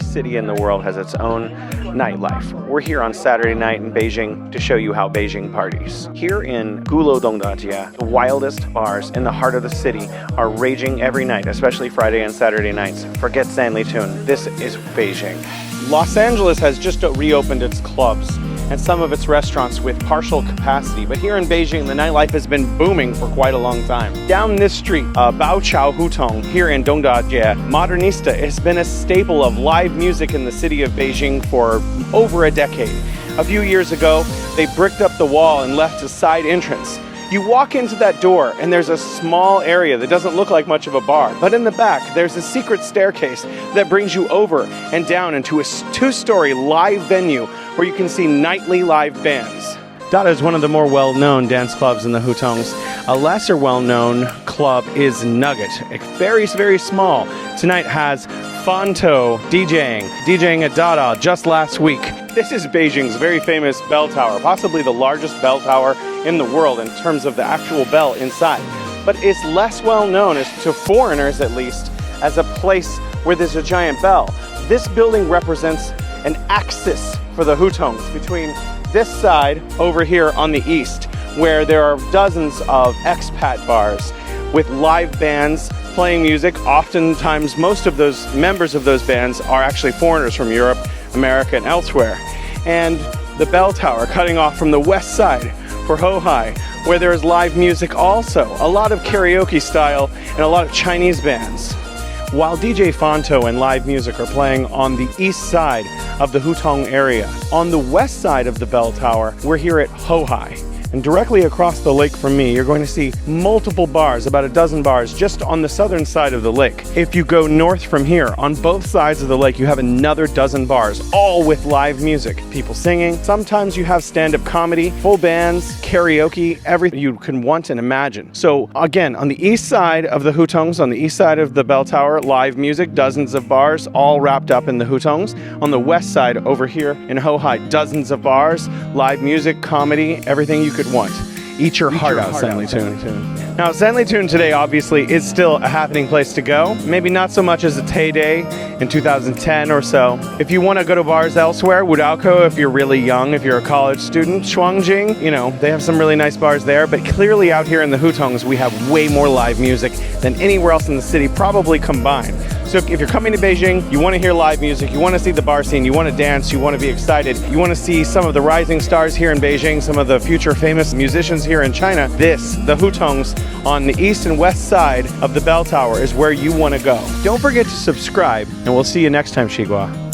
city in the world has its own nightlife. We're here on Saturday night in Beijing to show you how Beijing parties. Here in鼓楼Jie, the wildest bars in the heart of the city are raging every night, especially Friday and Saturday nights. Forget Sanlitun, this is Beijing. Los Angeles has just reopened its clubs and some of its restaurants with partial capacity. But here in Beijing, the nightlife has been booming for quite a long time. Down this street, Baoqiao Hutong, here in Dongjie, Modernista has been a staple of live music in the city of Beijing for over a decade. A few years ago, they bricked up the wall and left a side entrance. You walk into that door and there's a small area that doesn't look like much of a bar, but in the back there's a secret staircase that brings you over and down into a two-story live venue where you can see nightly live bands. Dada is one of the more well-known dance clubs in the Hutongs. A lesser well-known club is Nugget. It's very, very small. Tonight has Fanto DJing at Dada just last week. This is Beijing's very famous bell tower, possibly the largest bell tower in the world in terms of the actual bell inside. But it's less well known, as to foreigners at least, as a place where there's a giant bell. This building represents an axis for the Hutongs between this side over here on the east, where there are dozens of expat bars with live bands playing music. Oftentimes, most of those members of those bands are actually foreigners from Europe, America, and elsewhere. And the bell tower cutting off from the west side for Hohai, where there is live music also, a lot of karaoke style and a lot of Chinese bands. While DJ Fanto and live music are playing on the east side of the Hutong area, on the west side of the bell tower, we're here at Hohai. And directly across the lake from me, you're going to see multiple bars, about a dozen bars, just on the southern side of the lake. If you go north from here, on both sides of the lake, you have another dozen bars, all with live music. People singing. Sometimes you have stand-up comedy, full bands, karaoke, everything you can want and imagine. So again, on the east side of the Hutongs, on the east side of the bell tower, live music, dozens of bars, all wrapped up in the Hutongs. On the west side over here in Hohai, dozens of bars, live music, comedy, everything you could want. Eat your heart out, Sanlitun. Now, Sanlitun today obviously is still a happening place to go. Maybe not so much as its heyday in 2010 or so. If you want to go to bars elsewhere, Wudalco, if you're really young, if you're a college student, Shuangjing, you know, they have some really nice bars there. But clearly out here in the Hutongs, we have way more live music than anywhere else in the city, probably combined. So if you're coming to Beijing, you want to hear live music, you want to see the bar scene, you want to dance, you want to be excited, you want to see some of the rising stars here in Beijing, some of the future famous musicians here in China, the Hutongs on the east and west side of the bell tower is where you want to go. Don't forget to subscribe, and we'll see you next time, Shigua.